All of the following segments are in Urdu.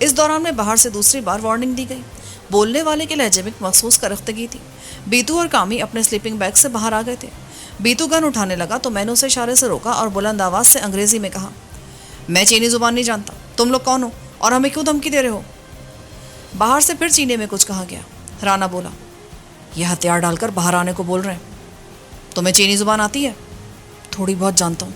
اس دوران میں باہر سے دوسری بار وارننگ دی گئی۔ بولنے والے کے لہجے میں مخصوص کرختگی تھی۔ بیتو اور کامی اپنے سلیپنگ بیگ سے باہر آ گئے تھے۔ بیتو گن اٹھانے لگا تو میں نے اسے اشارے سے روکا اور بلند آواز سے انگریزی میں کہا، میں چینی زبان نہیں جانتا، تم لوگ کون ہو اور ہمیں کیوں دھمکی دے رہے ہو؟ باہر سے پھر چینے میں کچھ کہا گیا۔ رانا بولا، یہ ہتھیار ڈال کر باہر آنے کو بول رہے ہیں۔ تمہیں چینی زبان آتی ہے؟ تھوڑی بہت جانتا ہوں۔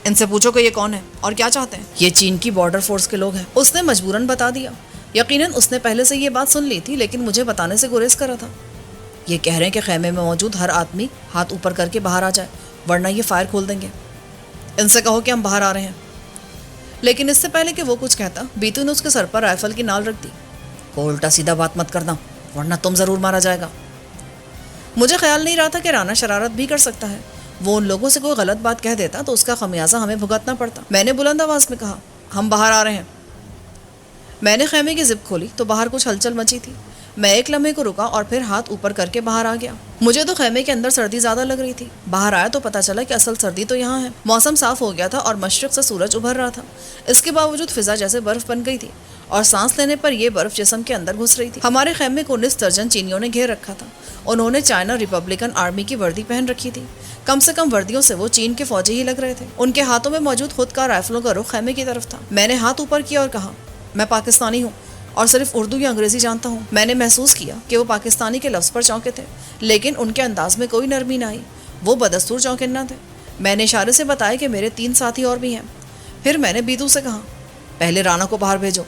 ان سے پوچھو کہ یہ کون ہے اور کیا چاہتے ہیں۔ یہ چین کی بارڈر فورس کے لوگ ہیں، اس نے مجبوراً بتا دیا۔ یقیناً اس نے پہلے سے یہ بات سن لی تھی، لیکن مجھے بتانے سے گریز کرا تھا۔ یہ کہہ رہے ہیں کہ خیمے میں موجود ہر آدمی ہاتھ اوپر کر کے باہر آ جائے، ورنہ یہ فائر کھول دیں گے۔ ان سے کہو کہ ہم باہر آ رہے ہیں۔ لیکن اس سے پہلے کہ وہ کچھ کہتا، بیتو نے اس کے سر پر رائفل کی نال رکھ دی۔ کوئی الٹا سیدھا بات مت کرنا، ورنہ تم ضرور مارا جائے گا۔ مجھے خیال نہیں رہا تھا کہ رانا شرارت بھی کر سکتا ہے۔ وہ ان لوگوں سے کوئی غلط بات کہہ دیتا تو اس کا خمیازہ ہمیں بھگتنا پڑتا۔ میں نے بلند آواز میں کہا، ہم باہر آ رہے ہیں۔ میں نے خیمے کی زپ کھولی تو باہر کچھ ہلچل مچی تھی۔ میں ایک لمحے کو رکا اور پھر ہاتھ اوپر کر کے باہر آ گیا۔ مجھے تو خیمے کے اندر سردی زیادہ لگ رہی تھی۔ باہر آیا تو پتا چلا کہ اصل سردی تو یہاں ہے۔ موسم صاف ہو گیا تھا اور مشرق سے سورج ابھر رہا تھا۔ اس کے باوجود فضا جیسے برف بن گئی تھی اور سانس لینے پر یہ برف جسم کے اندر گھس رہی تھی۔ ہمارے خیمے کو 19 درجن چینیوں نے گھیر رکھا تھا۔ انہوں نے چائنا ریپبلکن آرمی کی وردی پہن رکھی تھی۔ کم سے کم وردیوں سے وہ چین کے فوجی ہی لگ رہے تھے۔ ان کے ہاتھوں میں موجود خود کار رائفلوں کا رخ خیمے کی طرف تھا۔ میں نے ہاتھ اوپر کیا اور کہا، میں پاکستانی ہوں اور صرف اردو یا انگریزی جانتا ہوں۔ میں نے محسوس کیا کہ وہ پاکستانی کے لفظ پر چونکے تھے، لیکن ان کے انداز میں کوئی نرمی نہ آئی۔ وہ بدستور چونکنا تھے۔ میں نے اشارے سے بتایا کہ میرے 3 ساتھی اور بھی ہیں۔ پھر میں نے بیتو سے کہا، پہلے رانا کو باہر بھیجو،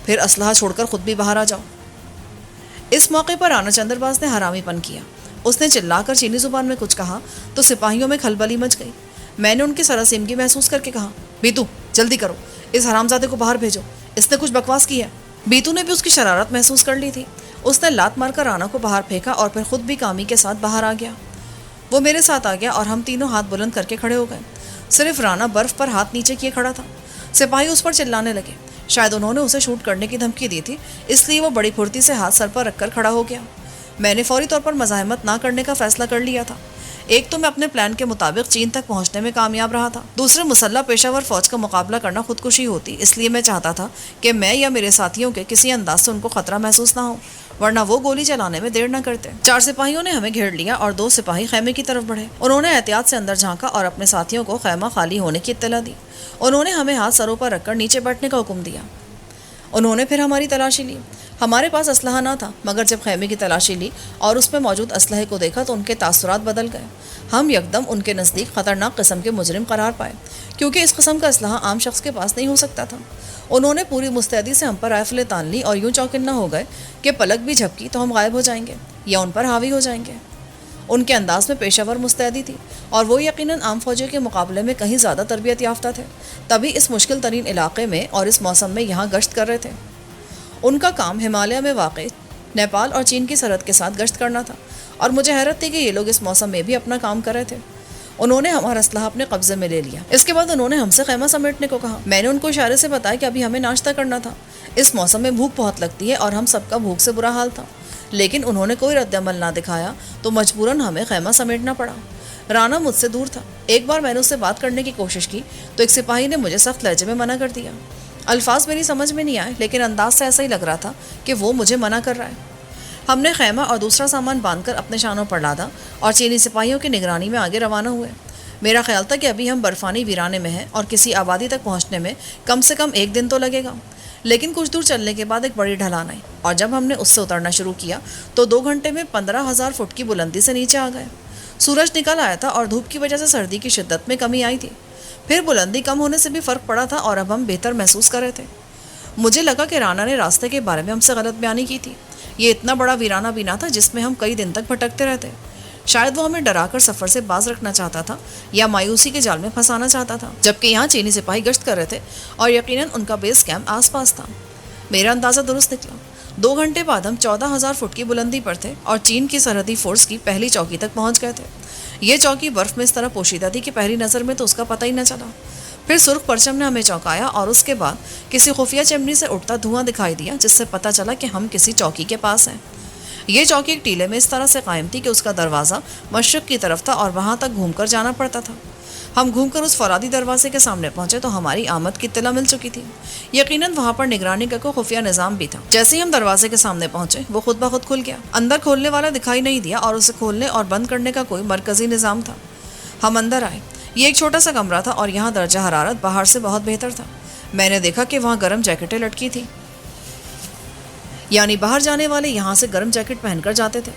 پھر اسلحہ چھوڑ کر خود بھی باہر آ جاؤ۔ اس موقع پر رانا چندر باز نے حرامی پن کیا۔ اس نے چلا کر چینی زبان میں کچھ کہا تو سپاہیوں میں کھلبلی مچ گئی۔ میں نے ان کی سراسیمگی محسوس کر کے کہا، بیتو جلدی کرو، اس حرامزادے کو باہر بھیجو، اس نے کچھ بکواس کی ہے۔ بیتو نے بھی اس کی شرارت محسوس کر لی تھی۔ اس نے لات مار کر رانا کو باہر پھینکا اور پھر خود بھی کامی کے ساتھ باہر آ گیا۔ وہ میرے ساتھ آ گیا اور ہم تینوں ہاتھ بلند کر کے کھڑے ہو گئے۔ صرف رانا برف پر ہاتھ نیچے کیے کھڑا تھا۔ سپاہی اس پر چلانے لگے۔ شاید انہوں نے اسے شوٹ کرنے کی دھمکی دی تھی، اس لیے وہ بڑی پھرتی سے ہاتھ سر پر رکھ کر کھڑا ہو گیا۔ میں نے فوری طور پر مزاحمت نہ کرنے کا فیصلہ کر لیا تھا۔ ایک تو میں اپنے پلان کے مطابق چین تک پہنچنے میں کامیاب رہا تھا، دوسرے مسلح پیشہ ور فوج کا مقابلہ کرنا خودکشی ہوتی، اس لیے میں چاہتا تھا کہ میں یا میرے ساتھیوں کے کسی انداز سے ان کو خطرہ محسوس نہ ہو، ورنہ وہ گولی چلانے میں دیر نہ کرتے۔ 4 سپاہیوں نے ہمیں گھیر لیا اور 2 سپاہی خیمے کی طرف بڑھے۔ انہوں نے احتیاط سے اندر جھانکا اور اپنے ساتھیوں کو خیمہ خالی ہونے کی اطلاع دی۔ انہوں نے ہمیں ہاتھ سروں پر رکھ کر نیچے بیٹھنے کا حکم دیا۔ انہوں نے پھر ہماری تلاشی لی۔ ہمارے پاس اسلحہ نہ تھا، مگر جب خیمے کی تلاشی لی اور اس میں موجود اسلحے کو دیکھا تو ان کے تاثرات بدل گئے۔ ہم یکدم ان کے نزدیک خطرناک قسم کے مجرم قرار پائے، کیونکہ اس قسم کا اسلحہ عام شخص کے پاس نہیں ہو سکتا تھا۔ انہوں نے پوری مستعدی سے ہم پر رائفلیں تان لی اور یوں چوکنا ہو گئے کہ پلک بھی جھپکی تو ہم غائب ہو جائیں گے یا ان پر حاوی ہو جائیں گے۔ ان کے انداز میں پیشہ ور مستعدی تھی اور وہ یقیناً عام فوجیوں کے مقابلے میں کہیں زیادہ تربیت یافتہ تھے، تبھی اس مشکل ترین علاقے میں اور اس موسم میں یہاں گشت کر رہے تھے۔ ان کا کام ہمالیہ میں واقع نیپال اور چین کی سرحد کے ساتھ گشت کرنا تھا، اور مجھے حیرت تھی کہ یہ لوگ اس موسم میں بھی اپنا کام کر رہے تھے۔ انہوں نے ہمارا اسلحہ اپنے قبضے میں لے لیا۔ اس کے بعد انہوں نے ہم سے خیمہ سمیٹنے کو کہا۔ میں نے ان کو اشارے سے بتایا کہ ابھی ہمیں ناشتہ کرنا تھا، اس موسم میں بھوک بہت لگتی ہے اور ہم سب کا بھوک سے برا حال تھا، لیکن انہوں نے کوئی رد عمل نہ دکھایا تو مجبوراً ہمیں خیمہ سمیٹنا پڑا۔ رانا مجھ سے دور تھا۔ ایک بار میں نے اس سے بات کرنے کی کوشش کی تو ایک سپاہی نے مجھے سخت لہجے میں منع کر دیا۔ الفاظ میری سمجھ میں نہیں آئے، لیکن انداز سے ایسا ہی لگ رہا تھا کہ وہ مجھے منع کر رہا ہے۔ ہم نے خیمہ اور دوسرا سامان باندھ کر اپنے شانوں پر لادا اور چینی سپاہیوں کی نگرانی میں آگے روانہ ہوئے۔ میرا خیال تھا کہ ابھی ہم برفانی ویرانے میں ہیں اور کسی آبادی تک پہنچنے میں کم سے کم 1 دن تو لگے گا، لیکن کچھ دور چلنے کے بعد ایک بڑی ڈھلان آئی اور جب ہم نے اس سے اترنا شروع کیا تو 2 گھنٹے میں 15,000 فٹ کی بلندی سے نیچے آ گئے۔ سورج نکل آیا تھا اور دھوپ کی وجہ سے سردی کی شدت میں کمی آئی تھی، پھر بلندی کم ہونے سے بھی فرق پڑا تھا اور اب ہم بہتر محسوس کر رہے تھے۔ مجھے لگا کہ رانا نے راستے کے بارے میں ہم سے غلط بیانی کی تھی۔ یہ اتنا بڑا ویرانہ بھی نہ تھا جس میں ہم کئی دن تک بھٹکتے رہتے۔ شاید وہ ہمیں ڈرا کر سفر سے باز رکھنا چاہتا تھا یا مایوسی کے جال میں پھنسانا چاہتا تھا، جبکہ یہاں چینی سپاہی گشت کر رہے تھے اور یقیناً ان کا بیس کیمپ آس پاس تھا۔ میرا اندازہ درست نکلا۔ 2 گھنٹے بعد ہم 14,000 فٹ کی بلندی پر تھے اور چین کی سرحدی فورس کی پہلی چوکی تک پہنچ گئے تھے۔ یہ چوکی برف میں اس طرح پوشیدہ تھی کہ پہلی نظر میں تو اس کا پتہ ہی نہ چلا۔ پھر سرخ پرچم نے ہمیں چونکایا اور اس کے بعد کسی خفیہ چمنی سے اٹھتا دھواں دکھائی دیا، جس سے پتہ چلا کہ ہم کسی چوکی کے پاس ہیں۔ یہ چوکی ایک ٹیلے میں اس طرح سے قائم تھی کہ اس کا دروازہ مشرق کی طرف تھا اور وہاں تک گھوم کر جانا پڑتا تھا۔ ہم گھوم کر اس فولادی دروازے کے سامنے پہنچے تو ہماری آمد کی اطلاع مل چکی تھی۔ یقیناً وہاں پر نگرانی کا کوئی خفیہ نظام بھی تھا۔ جیسے ہی ہم دروازے کے سامنے پہنچے وہ خود بخود کھل گیا۔ اندر کھولنے والا دکھائی نہیں دیا اور اسے کھولنے اور بند کرنے کا کوئی مرکزی نظام تھا۔ ہم اندر آئے۔ یہ ایک چھوٹا سا کمرہ تھا اور یہاں درجہ حرارت باہر سے بہت بہتر تھا۔ میں نے دیکھا کہ وہاں گرم جیکٹیں لٹکی تھی، یعنی باہر جانے والے یہاں سے گرم جیکٹ پہن کر جاتے تھے۔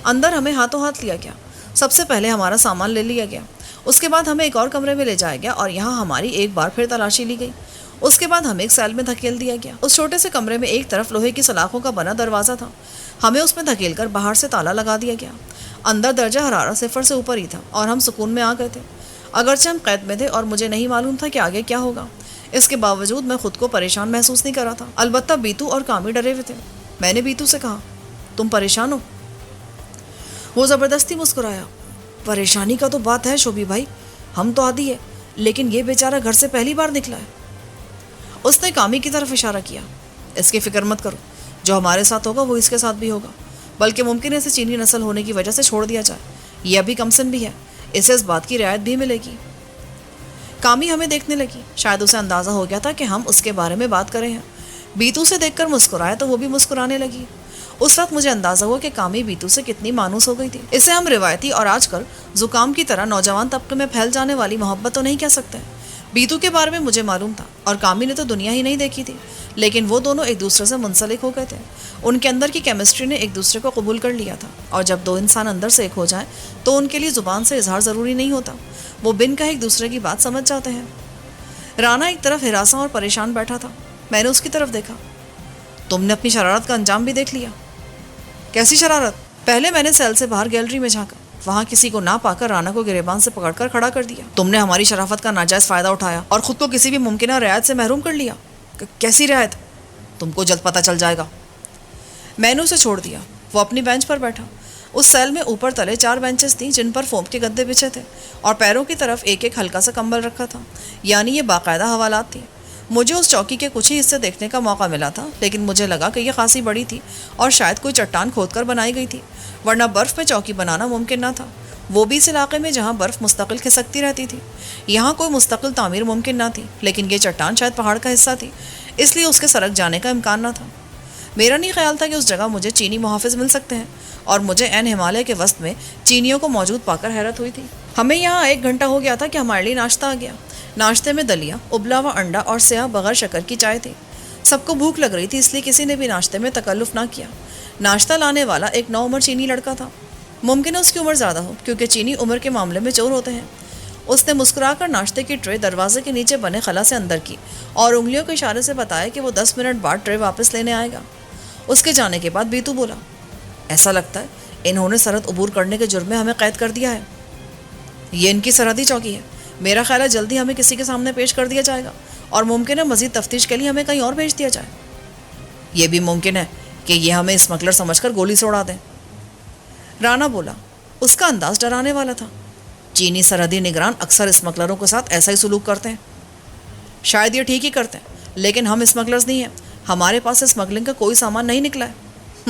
اندر ہمیں ہاتھوں ہاتھ لیا گیا۔ سب سے پہلے ہمارا سامان لے لیا گیا، اس کے بعد ہمیں ایک اور کمرے میں لے جایا گیا اور یہاں ہماری ایک بار پھر تلاشی لی گئی۔ اس کے بعد ہمیں ایک سیل میں دھکیل دیا گیا۔ اس چھوٹے سے کمرے میں ایک طرف لوہے کی سلاخوں کا بنا دروازہ تھا، ہمیں اس میں دھکیل کر باہر سے تالا لگا دیا گیا۔ اندر درجہ حرارت 0 سے اوپر ہی تھا اور ہم سکون میں آ گئے تھے۔ اگرچہ ہم قید میں تھے اور مجھے نہیں معلوم تھا کہ آگے کیا ہوگا، اس کے باوجود میں خود کو پریشان محسوس نہیں کر رہا تھا۔ البتہ بیتو اور کامی ڈرے ہوئے تھے۔ میں نے بیتو سے کہا، تم پریشان ہو؟ وہ زبردستی مسکرایا۔ پریشانی کا تو بات ہے شوبھی بھائی، ہم تو عادی ہے، لیکن یہ بیچارہ گھر سے پہلی بار نکلا ہے۔ اس نے کامی کی طرف اشارہ کیا۔ اس کی فکر مت کرو، جو ہمارے ساتھ ہوگا وہ اس کے ساتھ بھی ہوگا، بلکہ ممکن ہے اسے چینی نسل ہونے کی وجہ سے چھوڑ دیا جائے۔ یہ ابھی کمسن بھی ہے، اسے اس بات کی رعایت بھی ملے گی۔ کامی ہمیں دیکھنے لگی، شاید اسے اندازہ ہو گیا تھا کہ ہم اس کے بارے میں بات کر رہے ہیں۔ بیتو سے دیکھ کر مسکرایا تو وہ بھی مسکرانے لگی۔ اس وقت مجھے اندازہ ہوا کہ کامی بیتو سے کتنی مانوس ہو گئی تھی۔ اسے ہم روایتی اور آج کل زکام کی طرح نوجوان طبقے میں پھیل جانے والی محبت تو نہیں کہہ سکتے۔ بیتو کے بارے میں مجھے معلوم تھا اور کامی نے تو دنیا ہی نہیں دیکھی تھی، لیکن وہ دونوں ایک دوسرے سے منسلک ہو گئے تھے۔ ان کے اندر کی کیمسٹری نے ایک دوسرے کو قبول کر لیا تھا، اور جب دو انسان اندر سے ایک ہو جائیں تو ان کے لیے زبان سے اظہار ضروری نہیں ہوتا، وہ بن کا ایک دوسرے کی بات سمجھ جاتے ہیں۔ رانا ایک طرف ہراساں اور پریشان بیٹھا تھا۔ میں نے اس کی طرف دیکھا۔ تم نے اپنی شرارت کا انجام بھی دیکھ لیا؟ کیسی شرارت؟ پہلے میں نے سیل سے باہر گیلری میں جھانکا، وہاں کسی کو نہ پا کر رانا کو گریبان سے پکڑ کر کھڑا کر دیا۔ تم نے ہماری شرافت کا ناجائز فائدہ اٹھایا اور خود کو کسی بھی ممکنہ رعایت سے محروم کر لیا۔ کیسی رعایت؟ تم کو جلد پتہ چل جائے گا۔ میں نے اسے چھوڑ دیا۔ وہ اپنی بینچ پر بیٹھا۔ اس سیل میں اوپر تلے 4 بینچز تھیں جن پر فوم کے گدے بچھے تھے اور پیروں کی طرف ایک ایک ہلکا سا کمبل رکھا تھا، یعنی یہ باقاعدہ حوالات تھی۔ مجھے اس چوکی کے کچھ ہی حصے دیکھنے کا موقع ملا تھا، لیکن مجھے لگا کہ یہ خاصی بڑی تھی اور شاید کوئی چٹان کھود کر بنائی گئی تھی، ورنہ برف میں چوکی بنانا ممکن نہ تھا، وہ بھی اس علاقے میں جہاں برف مستقل کھسکتی رہتی تھی۔ یہاں کوئی مستقل تعمیر ممکن نہ تھی، لیکن یہ چٹان شاید پہاڑ کا حصہ تھی، اس لیے اس کے سرک جانے کا امکان نہ تھا۔ میرا نہیں خیال تھا کہ اس جگہ مجھے چینی محافظ مل سکتے ہیں، اور مجھے عین ہمالیہ کے وسط میں چینیوں کو موجود پا کر حیرت ہوئی تھی۔ ہمیں یہاں 1 گھنٹہ ہو گیا تھا کہ ہمارے لیے ناشتہ آ گیا۔ ناشتے میں دلیا، ابلا ہوا انڈا اور سیاہ بغیر شکر کی چائے تھی۔ سب کو بھوک لگ رہی تھی، اس لیے کسی نے بھی ناشتے میں تکلف نہ کیا۔ ناشتہ لانے والا ایک نوعمر چینی لڑکا تھا۔ ممکن ہے اس کی عمر زیادہ ہو، کیونکہ چینی عمر کے معاملے میں چور ہوتے ہیں۔ اس نے مسکرا کر ناشتے کی ٹرے دروازے کے نیچے بنے خلا سے اندر کی اور انگلیوں کے اشارے سے بتایا کہ وہ 10 منٹ بعد ٹرے واپس لینے آئے گا۔ اس کے جانے کے بعد بیتو بولا، ایسا لگتا ہے انہوں نے سرحد عبور کرنے کے جرم میں ہمیں قید کر دیا ہے۔ یہ ان کی سرحدی چوکی ہے، میرا خیال ہے جلدی ہمیں کسی کے سامنے پیش کر دیا جائے گا اور ممکن ہے مزید تفتیش کے لیے ہمیں کہیں اور بھیج دیا جائے۔ یہ بھی ممکن ہے کہ یہ ہمیں اسمگلر سمجھ کر گولی سے اڑا دیں۔ رانا بولا، اس کا انداز ڈرانے والا تھا۔ چینی سرحدی نگران اکثر اسمگلروں کے ساتھ ایسا ہی سلوک کرتے ہیں۔ شاید یہ ٹھیک ہی کرتے ہیں، لیکن ہم اسمگلرز نہیں ہیں، ہمارے پاس اسمگلنگ کا کوئی سامان نہیں نکلا ہے۔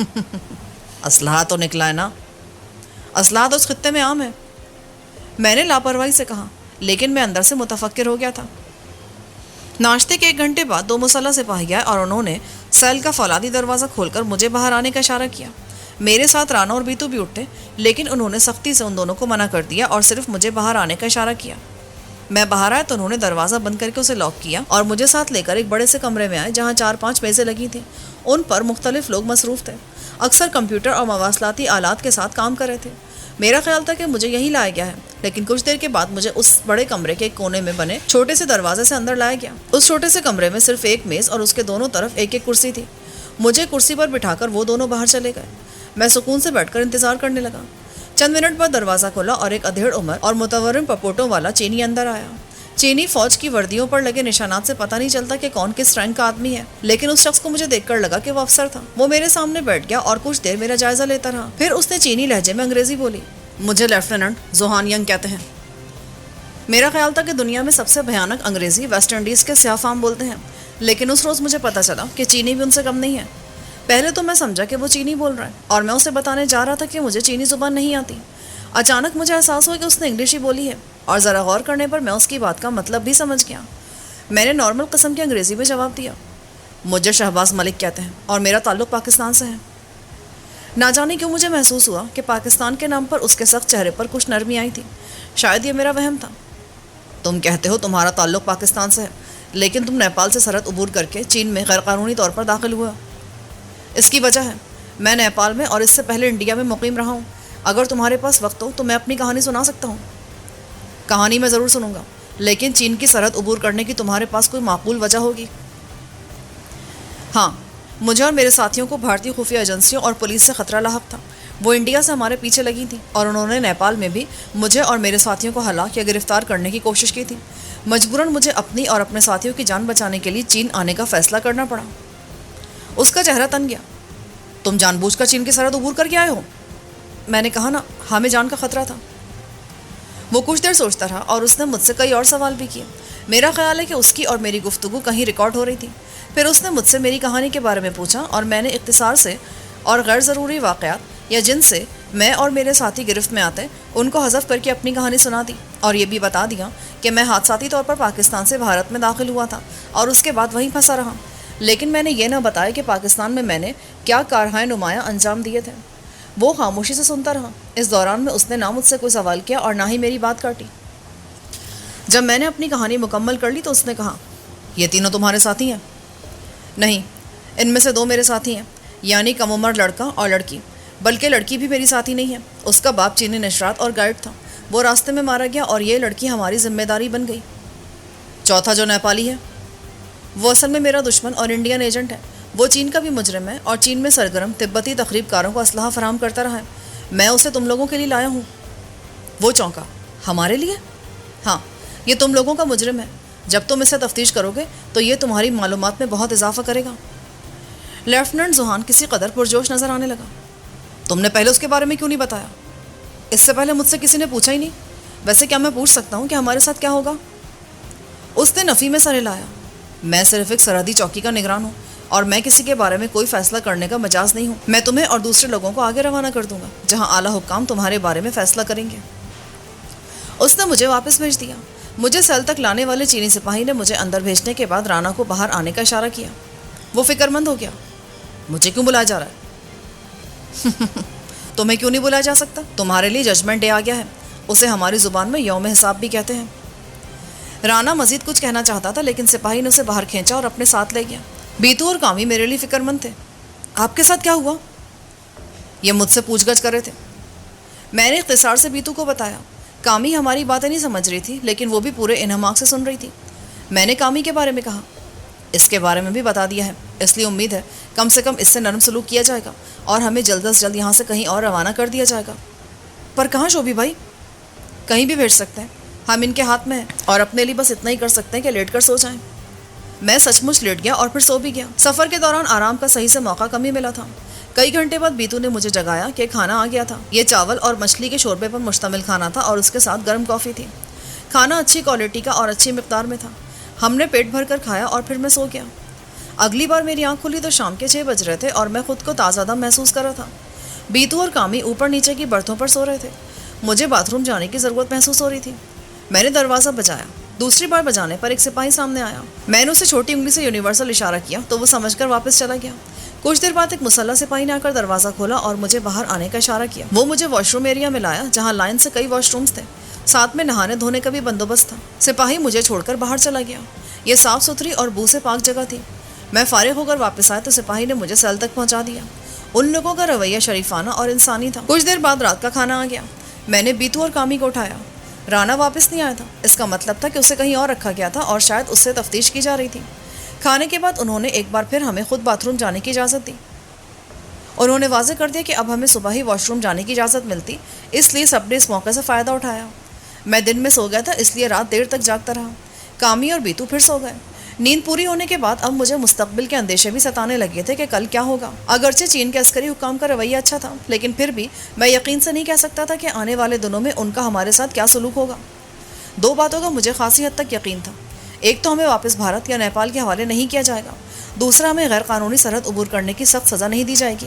اسلحہ تو نکلا ہے نا؟ اسلحہ تو اس خطے میں عام ہے، میں نے لاپرواہی سے کہا، لیکن میں اندر سے متفکر ہو گیا تھا۔ ناشتے کے 1 گھنٹے بعد 2 مسلح سپاہی آئے اور انہوں نے سیل کا فولادی دروازہ کھول کر مجھے باہر آنے کا اشارہ کیا۔ میرے ساتھ رانا اور بیتو بھی اٹھتے، لیکن انہوں نے سختی سے ان دونوں کو منع کر دیا اور صرف مجھے باہر آنے کا اشارہ کیا۔ میں باہر آیا تو انہوں نے دروازہ بند کر کے اسے لاک کیا اور مجھے ساتھ لے کر ایک بڑے سے کمرے میں آئے جہاں 4-5 میزیں لگی تھیں۔ ان پر مختلف لوگ مصروف تھے، اکثر کمپیوٹر اور مواصلاتی آلات کے ساتھ کام کر رہے تھے۔ میرا خیال تھا کہ مجھے یہی لایا گیا ہے، لیکن کچھ دیر کے بعد مجھے اس بڑے کمرے کے ایک کونے میں بنے چھوٹے سے دروازے سے اندر لایا گیا۔ اس چھوٹے سے کمرے میں صرف ایک میز اور اس کے دونوں طرف ایک ایک کرسی تھی۔ مجھے کرسی پر بٹھا کر وہ دونوں باہر چلے گئے۔ میں سکون سے بیٹھ کر انتظار کرنے لگا۔ چند منٹ بعد دروازہ کھلا اور ایک ادھیڑ عمر اور متورم پپوٹوں والا چینی اندر آیا۔ چینی فوج کی وردیوں پر لگے نشانات سے پتہ نہیں چلتا کہ کون کس رینک کا آدمی ہے، لیکن اس شخص کو مجھے دیکھ کر لگا کہ وہ افسر تھا۔ وہ میرے سامنے بیٹھ گیا اور کچھ دیر میرا جائزہ لیتا رہا، پھر اس نے چینی لہجے میں انگریزی بولی، مجھے لیفٹیننٹ زوہان ینگ کہتے ہیں۔ میرا خیال تھا کہ دنیا میں سب سے بھیانک انگریزی ویسٹ انڈیز کے سیاہ فام بولتے ہیں، لیکن اس روز مجھے پتہ چلا کہ چینی بھی ان سے کم نہیں ہے۔ پہلے تو میں سمجھا کہ وہ چینی بول رہا ہے اور میں اسے بتانے جا رہا تھا کہ مجھے چینی زبان نہیں آتی۔ اچانک مجھے احساس ہوا کہ اس نے انگلش ہی بولی ہے، اور ذرا غور کرنے پر میں اس کی بات کا مطلب بھی سمجھ گیا۔ میں نے نارمل قسم کی انگریزی میں جواب دیا، مجھے شہباز ملک کہتے ہیں اور میرا تعلق پاکستان سے ہے۔ نہ جانے کیوں مجھے محسوس ہوا کہ پاکستان کے نام پر اس کے سخت چہرے پر کچھ نرمی آئی تھی۔ شاید یہ میرا وہم تھا۔ تم کہتے ہو تمہارا تعلق پاکستان سے ہے، لیکن تم نیپال سے سرحد عبور کر کے چین میں غیر قانونی طور پر داخل ہوا۔ اس کی وجہ ہے میں نیپال میں اور اس سے پہلے انڈیا میں مقیم رہا ہوں۔ اگر تمہارے پاس وقت ہو تو میں اپنی کہانی سنا سکتا ہوں۔ کہانی میں ضرور سنوں گا، لیکن چین کی سرحد عبور کرنے کی تمہارے پاس کوئی معقول وجہ ہوگی؟ ہاں، مجھے اور میرے ساتھیوں کو بھارتی خفیہ ایجنسیوں اور پولیس سے خطرہ لاحق تھا۔ وہ انڈیا سے ہمارے پیچھے لگی تھیں اور انہوں نے نیپال میں بھی مجھے اور میرے ساتھیوں کو ہلاک یا گرفتار کرنے کی کوشش کی تھی۔ مجبوراً مجھے اپنی اور اپنے ساتھیوں کی جان بچانے کے لیے چین آنے کا فیصلہ کرنا پڑا۔ اس کا چہرہ تن گیا۔ تم جان بوجھ کر چین کی سرحد عبور کر کے آئے ہو؟ میں نے کہا نا، ہمیں جان کا خطرہ تھا۔ وہ کچھ دیر سوچتا رہا اور اس نے مجھ سے کئی اور سوال بھی کیے۔ میرا خیال ہے کہ اس کی اور میری گفتگو کہیں ریکارڈ ہو رہی تھی۔ پھر اس نے مجھ سے میری کہانی کے بارے میں پوچھا اور میں نے اختصار سے اور غیر ضروری واقعات یا جن سے میں اور میرے ساتھی گرفت میں آتے ان کو حذف کر کے اپنی کہانی سنا دی، اور یہ بھی بتا دیا کہ میں حادثاتی طور پر پاکستان سے بھارت میں داخل ہوا تھا اور اس کے بعد وہیں پھنسا رہا۔ لیکن میں نے یہ نہ بتایا کہ پاکستان میں نے کیا کارہائے نمایاں انجام دیے تھے۔ وہ خاموشی سے سنتا رہا۔ اس دوران میں اس نے نہ مجھ سے کوئی سوال کیا اور نہ ہی میری بات کاٹی۔ جب میں نے اپنی کہانی مکمل کر لی تو اس نے کہا، یہ تینوں تمہارے ساتھی ہیں؟ نہیں، ان میں سے 2 میرے ساتھی ہیں، یعنی کم عمر لڑکا اور لڑکی، بلکہ لڑکی بھی میری ساتھی نہیں ہے۔ اس کا باپ چینی نشرات اور گائیڈ تھا، وہ راستے میں مارا گیا اور یہ لڑکی ہماری ذمہ داری بن گئی۔ چوتھا جو نیپالی ہے، وہ اصل میں میرا دشمن اور انڈین ایجنٹ ہے۔ وہ چین کا بھی مجرم ہے اور چین میں سرگرم تبتی تخریب کاروں کو اسلحہ فراہم کرتا رہا ہے۔ میں اسے تم لوگوں کے لیے لایا ہوں۔ وہ چونکا، ہمارے لیے؟ ہاں، یہ تم لوگوں کا مجرم ہے۔ جب تم اسے تفتیش کرو گے تو یہ تمہاری معلومات میں بہت اضافہ کرے گا۔ لیفٹیننٹ زوہان کسی قدر پرجوش نظر آنے لگا۔ تم نے پہلے اس کے بارے میں کیوں نہیں بتایا؟ اس سے پہلے مجھ سے کسی نے پوچھا ہی نہیں۔ ویسے کیا میں پوچھ سکتا ہوں کہ ہمارے ساتھ کیا ہوگا؟ اس نے نفی میں سر ہلایا۔ میں صرف ایک سرحدی چوکی کا نگران ہوں اور میں کسی کے بارے میں کوئی فیصلہ کرنے کا مجاز نہیں ہوں۔ میں تمہیں اور دوسرے لوگوں کو آگے روانہ کر دوں گا جہاں اعلیٰ حکام تمہارے بارے میں فیصلہ کریں گے۔ اس نے مجھے واپس بھیج دیا۔ مجھے سیل تک لانے والے چینی سپاہی نے مجھے اندر بھیجنے کے بعد رانا کو باہر آنے کا اشارہ کیا۔ وہ فکر مند ہو گیا۔ مجھے کیوں بلایا جا رہا ہے؟ تمہیں کیوں نہیں بلایا جا سکتا؟ تمہارے لیے ججمنٹ ڈے آ گیا ہے، اسے ہماری زبان میں یوم حساب بھی کہتے ہیں۔ رانا مزید کچھ کہنا چاہتا تھا لیکن سپاہی نے اسے باہر کھینچا اور اپنے ساتھ لے گیا۔ بیتو اور کامی میرے لیے فکر مند تھے۔ آپ کے ساتھ کیا ہوا؟ یہ مجھ سے پوچھ گچھ کر رہے تھے۔ میں نے اختصار سے بیتو کو بتایا۔ کامی ہماری باتیں نہیں سمجھ رہی تھی لیکن وہ بھی پورے انہماک سے سن رہی تھی۔ میں نے کامی کے بارے میں کہا، اس کے بارے میں بھی بتا دیا ہے، اس لیے امید ہے کم سے کم اس سے نرم سلوک کیا جائے گا اور ہمیں جلد از جلد یہاں سے کہیں اور روانہ کر دیا جائے گا۔ پر کہاں شوبھی بھائی؟ کہیں بھی بھیج سکتے ہیں، ہم ان کے ہاتھ میں ہیں اور اپنے لیے بس اتنا ہی کر سکتے ہیں کہ لیٹ کر سو جائیں۔ میں سچ مچ لیٹ گیا اور پھر سو بھی گیا۔ سفر کے دوران آرام کا صحیح سے موقع کم ہی ملا تھا۔ کئی گھنٹے بعد بیتو نے مجھے جگایا کہ کھانا آ گیا تھا۔ یہ چاول اور مچھلی کے شوربے پر مشتمل کھانا تھا اور اس کے ساتھ گرم کافی تھی۔ کھانا اچھی کوالٹی کا اور اچھی مقدار میں تھا۔ ہم نے پیٹ بھر کر کھایا اور پھر میں سو گیا۔ اگلی بار میری آنکھ کھلی تو شام کے 6 بج رہے تھے اور میں خود کو تازہ دم محسوس کر رہا تھا۔ بیتو اور کامی اوپر نیچے کی برتھوں پر سو رہے تھے۔ مجھے باتھ روم جانے کی ضرورت محسوس ہو رہی تھی۔ میں نے دروازہ بجایا۔ دوسری بار بجانے پر ایک سپاہی سامنے آیا۔ میں نے اسے چھوٹی انگلی سے یونیورسل اشارہ کیا تو وہ سمجھ کر واپس چلا گیا۔ کچھ دیر بعد ایک مسلح سپاہی نے آ کر دروازہ کھولا اور مجھے باہر آنے کا اشارہ کیا۔ وہ مجھے واش روم ایریا میں لایا جہاں لائن سے کئی واش رومز تھے، ساتھ میں نہانے دھونے کا بھی بندوبست تھا۔ سپاہی مجھے چھوڑ کر باہر چلا گیا۔ یہ صاف ستھری اور بو سے پاک جگہ تھی۔ میں فارغ ہو کر واپس آیا تو سپاہی نے مجھے سیل تک پہنچا دیا۔ ان لوگوں کا رویہ شریفانہ اور انسانی تھا۔ کچھ دیر بعد رات کا کھانا آ گیا۔ میں نے بیتو اور کامی کو اٹھایا۔ رانا واپس نہیں آیا تھا، اس کا مطلب تھا کہ اسے کہیں اور رکھا گیا تھا اور شاید اس سے تفتیش کی جا رہی تھی۔ کھانے کے بعد انہوں نے ایک بار پھر ہمیں خود باتھ روم جانے کی اجازت دی۔ انہوں نے واضح کر دیا کہ اب ہمیں صبح ہی واش روم جانے کی اجازت ملتی، اس لیے سب نے اس موقع سے فائدہ اٹھایا۔ میں دن میں سو گیا تھا اس لیے رات دیر تک جاگتا رہا۔ کامی اور بیتو پھر سو گئے۔ نیند پوری ہونے کے بعد اب مجھے مستقبل کے اندیشے بھی ستانے لگے تھے کہ کل کیا ہوگا۔ اگرچہ چین کے عسکری حکام کا رویہ اچھا تھا لیکن پھر بھی میں یقین سے نہیں کہہ سکتا تھا کہ آنے والے دنوں میں ان کا ہمارے ساتھ کیا سلوک ہوگا۔ 2 باتوں کا مجھے خاصی حد تک یقین تھا۔ ایک تو ہمیں واپس بھارت یا نیپال کے حوالے نہیں کیا جائے گا، دوسرا ہمیں غیر قانونی سرحد عبور کرنے کی سخت سزا نہیں دی جائے گی۔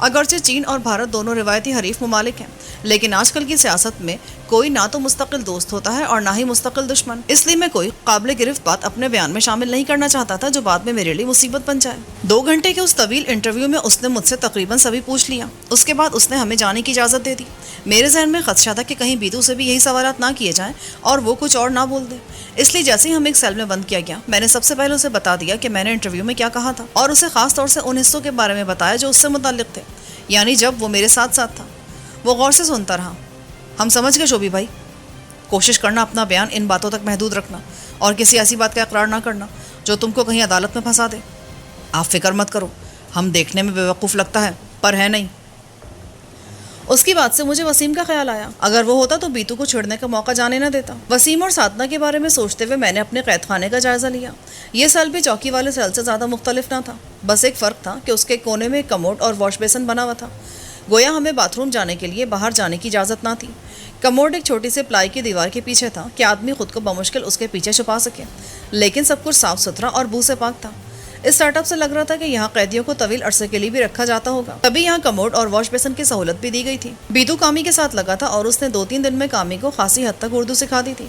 اگرچہ چین اور بھارت دونوں روایتی حریف ممالک ہیں، لیکن آج کل کی سیاست میں کوئی نہ تو مستقل دوست ہوتا ہے اور نہ ہی مستقل دشمن، اس لیے میں کوئی قابل گرفت بات اپنے بیان میں شامل نہیں کرنا چاہتا تھا جو بعد میں میرے لیے مصیبت بن جائے۔ 2 گھنٹے کے اس طویل انٹرویو میں اس نے مجھ سے تقریباً سبھی پوچھ لیا۔ اس کے بعد اس نے ہمیں جانے کی اجازت دے دی۔ میرے ذہن میں خدشہ تھا کہ کہیں بیتو سے بھی یہی سوالات نہ کیے جائیں اور وہ کچھ اور نہ بول دے، اس لیے جیسے ہی ہم ایک سیل میں بند کیا گیا، میں نے سب سے پہلے اسے بتا دیا کہ میں نے انٹرویو میں کیا کہا تھا، اور اسے خاص طور سے ان حصوں کے بارے میں بتایا جو اس سے متعلق تھے، یعنی جب وہ میرے ساتھ تھا۔ وہ غور سے سنتا رہا۔ ہم سمجھ گئے شوبھی بھائی، کوشش کرنا اپنا بیان ان باتوں تک محدود رکھنا اور کسی ایسی بات کا اقرار نہ کرنا جو تم کو کہیں عدالت میں پھنسا دے۔ آپ فکر مت کرو، ہم دیکھنے میں بے وقوف لگتا ہے پر ہے نہیں۔ اس کی بات سے مجھے وسیم کا خیال آیا، اگر وہ ہوتا تو بیتو کو چھڑنے کا موقع جانے نہ دیتا۔ وسیم اور سادنا کے بارے میں سوچتے ہوئے میں نے اپنے قید خانے کا جائزہ لیا۔ یہ سیل بھی چوکی والے سیل سے زیادہ مختلف نہ تھا، بس ایک فرق تھا کہ اس کے کونے میں ایک کموڈ اور واش بیسن بنا ہوا تھا، گویا ہمیں باتھ روم جانے کے لیے باہر جانے کی اجازت نہ تھی۔ کموڈ ایک چھوٹی سی پلائی کی دیوار کے پیچھے تھا کہ آدمی خود کو بمشکل اس کے پیچھے چھپا سکے، لیکن سب کچھ صاف ستھرا اور بو سے پاک تھا۔ اس سیٹ اپ سے لگ رہا تھا کہ یہاں قیدیوں کو طویل عرصے کے لیے بھی رکھا جاتا ہوگا، تبھی یہاں کموڈ اور واش بیسن کی سہولت بھی دی گئی تھی۔ بیتو کامی کے ساتھ لگا تھا اور اس نے 2-3 دن میں کامی کو خاصی حد تک اردو سکھا دی تھی۔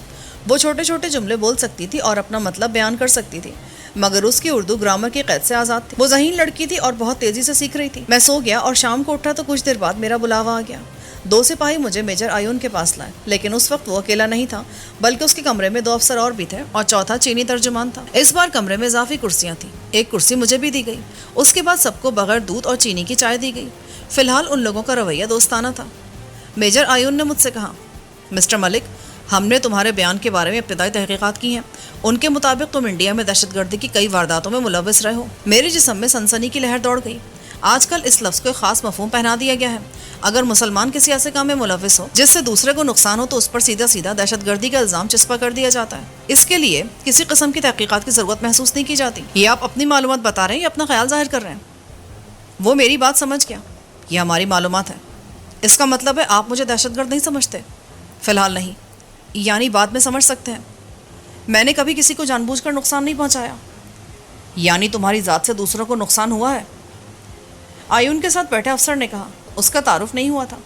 وہ چھوٹے چھوٹے جملے بول سکتی تھی اور اپنا مطلب بیان کر سکتی تھی، مگر اس کی اردو گرامر کی قید سے آزاد تھی۔ وہ ذہین لڑکی تھی اور بہت تیزی سے سیکھ رہی تھی۔ میں سو گیا اور شام کو اٹھا تو کچھ دیر بعد میرا بلاوا آ گیا۔ 2 سپاہی مجھے میجر آیون کے پاس لائے، لیکن اس وقت وہ اکیلا نہیں تھا، بلکہ اس کے کمرے میں 2 افسر اور بھی تھے اور چوتھا چینی ترجمان تھا۔ اس بار کمرے میں اضافی کرسیاں تھیں، ایک کرسی مجھے بھی دی گئی۔ اس کے بعد سب کو بغیر دودھ اور چینی کی چائے دی گئی۔ فی الحال ان لوگوں کا رویہ دوستانہ تھا۔ میجر آیون نے مجھ سے کہا، مسٹر ملک، ہم نے تمہارے بیان کے بارے میں ابتدائی تحقیقات کی ہیں۔ ان کے مطابق تم انڈیا میں دہشت گردی کی کئی وارداتوں میں ملوث رہے ہو۔ میرے جسم میں سنسنی کی لہر دوڑ گئی۔ آج کل اس لفظ کو ایک خاص مفہوم پہنا دیا گیا ہے۔ اگر مسلمان کسی ایسے کام میں ملوث ہو جس سے دوسرے کو نقصان ہو تو اس پر سیدھا سیدھا دہشت گردی کا الزام چسپاں کر دیا جاتا ہے۔ اس کے لیے کسی قسم کی تحقیقات کی ضرورت محسوس نہیں کی جاتی۔ یہ آپ اپنی معلومات بتا رہے ہیں یا اپنا خیال ظاہر کر رہے ہیں؟ وہ میری بات سمجھ گیا۔ یہ ہماری معلومات ہے۔ اس کا مطلب ہے آپ مجھے دہشت گرد نہیں سمجھتے؟ فی الحال نہیں، یعنی بعد میں سمجھ سکتے ہیں۔ میں نے کبھی کسی کو جان بوجھ کر نقصان نہیں پہنچایا۔ یعنی تمہاری ذات سے دوسروں کو نقصان ہوا ہے؟ آیون کے ساتھ بیٹھے افسر نے کہا۔ اس کا تعارف نہیں ہوا تھا۔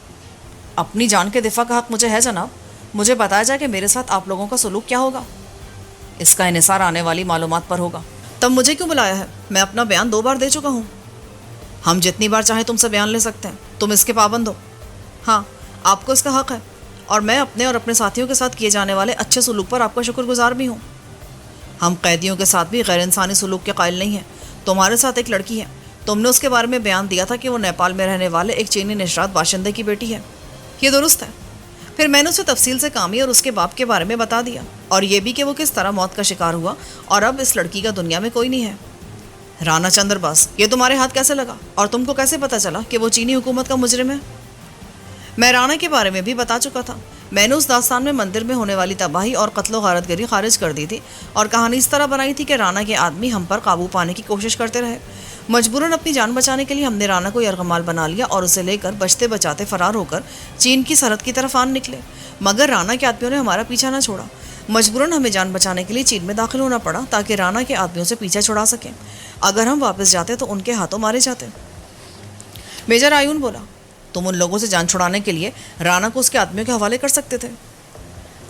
اپنی جان کے دفاع کا حق مجھے ہے جناب۔ مجھے بتایا جائے کہ میرے ساتھ آپ لوگوں کا سلوک کیا ہوگا۔ اس کا انحصار آنے والی معلومات پر ہوگا۔ تب مجھے کیوں بلایا ہے؟ میں اپنا بیان 2 بار دے چکا ہوں۔ ہم جتنی بار چاہیں تم سے بیان لے سکتے ہیں، تم اس کے پابند ہو۔ ہاں، آپ کو اس کا حق ہے، اور میں اپنے اور اپنے ساتھیوں کے ساتھ کیے جانے والے اچھے سلوک پر آپ کا شکر گزار بھی ہوں۔ ہم قیدیوں کے ساتھ بھی غیر انسانی سلوک کے قائل نہیں ہیں۔ تمہارے ساتھ ایک لڑکی ہے، تم نے اس کے بارے میں بیان دیا تھا کہ وہ نیپال میں رہنے والے ایک چینی نژاد باشندے کی بیٹی ہے۔ یہ درست ہے؟ پھر میں نے اسے تفصیل سے کامی اور اس کے باپ کے بارے میں بتا دیا، اور یہ بھی کہ وہ کس طرح موت کا شکار ہوا اور اب اس لڑکی کا دنیا میں کوئی نہیں ہے۔ رانا چندر باس، یہ تمہارے ہاتھ کیسے لگا اور تم کو کیسے پتا چلا کہ وہ چینی حکومت کا مجرم ہے؟ میں رانا کے بارے میں بھی بتا چکا تھا۔ میں نے اس داستان میں مندر میں ہونے والی تباہی اور قتل و غارت گری خارج کر دی تھی اور کہانی اس طرح بنائی تھی کہ رانا کے آدمی ہم پر قابو پانے کی کوشش کرتے رہے۔ مجبوراً اپنی جان بچانے کے لیے ہم نے رانا کو یرغمال بنا لیا اور اسے لے کر بچتے بچاتے فرار ہو کر چین کی سرحد کی طرف آن نکلے، مگر رانا کے آدمیوں نے ہمارا پیچھا نہ چھوڑا۔ مجبوراً ہمیں جان بچانے کے لیے چین میں داخل ہونا پڑا تاکہ رانا کے آدمیوں سے پیچھا چھڑا سکیں۔ اگر ہم واپس جاتے تو ان کے ہاتھوں مارے جاتے۔ میجر آیون بولا، تم ان لوگوں سے جان چھڑانے کے لیے رانا کو اس کے آدمیوں کے حوالے کر سکتے تھے۔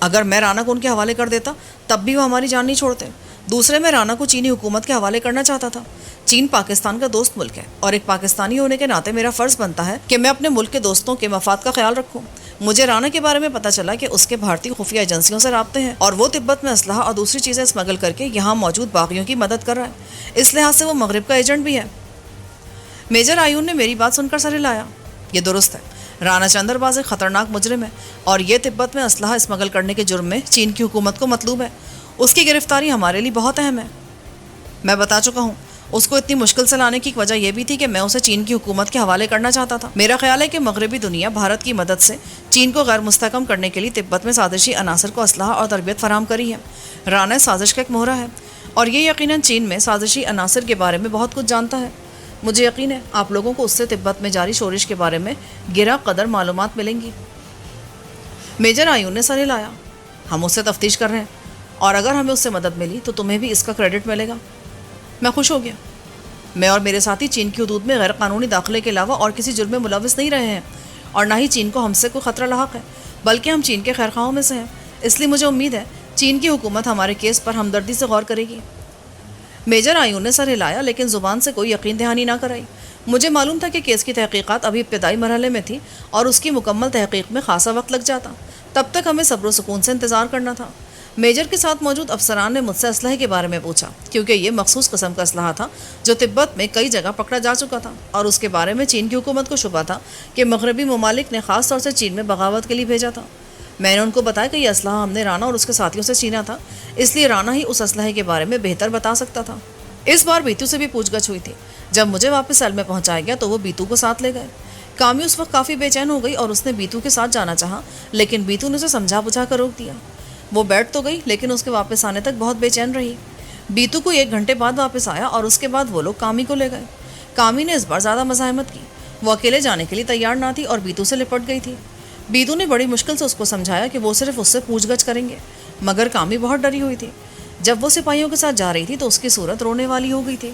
اگر میں رانا کو ان کے حوالے کر دیتا تب بھی وہ ہماری جان نہیں چھوڑتے۔ دوسرے، میں رانا کو چینی حکومت کے حوالے کرنا چاہتا تھا۔ چین پاکستان کا دوست ملک ہے اور ایک پاکستانی ہونے کے ناطے میرا فرض بنتا ہے کہ میں اپنے ملک کے دوستوں کے مفاد کا خیال رکھوں۔ مجھے رانا کے بارے میں پتہ چلا کہ اس کے بھارتی خفیہ ایجنسیوں سے رابطے ہیں اور وہ تبت میں اسلحہ اور دوسری چیزیں اسمگل کر کے یہاں موجود باغیوں کی مدد کر رہا ہے۔ اس لحاظ سے وہ مغرب کا ایجنٹ بھی ہے۔ میجر آیون نے میری بات سن کر سر ہلایا۔ یہ درست ہے، رانا چندر باز ایک خطرناک مجرم ہے اور یہ تبت میں اسلحہ اسمگل کرنے کے جرم میں چین کی حکومت کو مطلوب ہے۔ اس کی گرفتاری ہمارے لیے بہت اہم ہے۔ میں بتا چکا ہوں، اس کو اتنی مشکل سے لانے کی وجہ یہ بھی تھی کہ میں اسے چین کی حکومت کے حوالے کرنا چاہتا تھا۔ میرا خیال ہے کہ مغربی دنیا بھارت کی مدد سے چین کو غیر مستحکم کرنے کے لیے تبت میں سازشی عناصر کو اسلحہ اور تربیت فراہم کری ہے۔ رانا سازش کا ایک مہرہ ہے اور یہ یقیناً چین میں سازشی عناصر کے بارے میں بہت کچھ جانتا ہے۔ مجھے یقین ہے آپ لوگوں کو اس سے تبت میں جاری شورش کے بارے میں گرا قدر معلومات ملیں گی۔ میجر آیون نے سر ہلایا۔ ہم اس سے تفتیش کر رہے ہیں اور اگر ہمیں اس سے مدد ملی تو تمہیں بھی اس کا کریڈٹ ملے گا۔ میں خوش ہو گیا۔ میں اور میرے ساتھی چین کی حدود میں غیر قانونی داخلے کے علاوہ اور کسی جرم میں ملوث نہیں رہے ہیں، اور نہ ہی چین کو ہم سے کوئی خطرہ لاحق ہے، بلکہ ہم چین کے خیرخواہوں میں سے ہیں۔ اس لیے مجھے امید ہے چین کی حکومت ہمارے کیس پر ہمدردی سے غور کرے گی۔ میجر آیون نے سر ہلایا لیکن زبان سے کوئی یقین دہانی نہ کرائی۔ مجھے معلوم تھا کہ کیس کی تحقیقات ابھی ابتدائی مرحلے میں تھی اور اس کی مکمل تحقیق میں خاصا وقت لگ جاتا۔ تب تک ہمیں صبر و سکون سے انتظار کرنا تھا۔ میجر کے ساتھ موجود افسران نے مجھ سے اسلحے کے بارے میں پوچھا، کیونکہ یہ مخصوص قسم کا اسلحہ تھا جو تبت میں کئی جگہ پکڑا جا چکا تھا، اور اس کے بارے میں چین کی حکومت کو شبہ تھا کہ مغربی ممالک نے خاص طور سے چین میں بغاوت کے لیے بھیجا تھا۔ میں نے ان کو بتایا کہ یہ اسلحہ ہم نے رانا اور اس کے ساتھیوں سے چھینا تھا، اس لیے رانا ہی اس اسلحے کے بارے میں بہتر بتا سکتا تھا۔ اس بار بیتو سے بھی پوچھ گچھ ہوئی تھی۔ جب مجھے واپس سیل میں پہنچایا گیا تو وہ بیتو کو ساتھ لے گئے۔ کامی اس وقت کافی بے چین ہو گئی اور اس نے بیتو کے ساتھ جانا چاہا، لیکن بیتو نے اسے سمجھا بجھا کر روک دیا۔ وہ بیٹھ تو گئی لیکن اس کے واپس آنے تک بہت بے چین رہی۔ بیتو کو 1 گھنٹے بعد واپس آیا اور اس کے بعد وہ لوگ کامی کو لے گئے۔ کامی نے اس بار زیادہ مزاحمت کی، وہ اکیلے جانے کے لیے تیار نہ تھی اور بیتو سے لپٹ گئی تھی۔ بیتو نے بڑی مشکل سے اس کو سمجھایا کہ وہ صرف اس سے پوچھ گچھ کریں گے، مگر کامی بہت ڈری ہوئی تھی۔ جب وہ سپاہیوں کے ساتھ جا رہی تھی تو اس کی صورت رونے والی ہو گئی تھی۔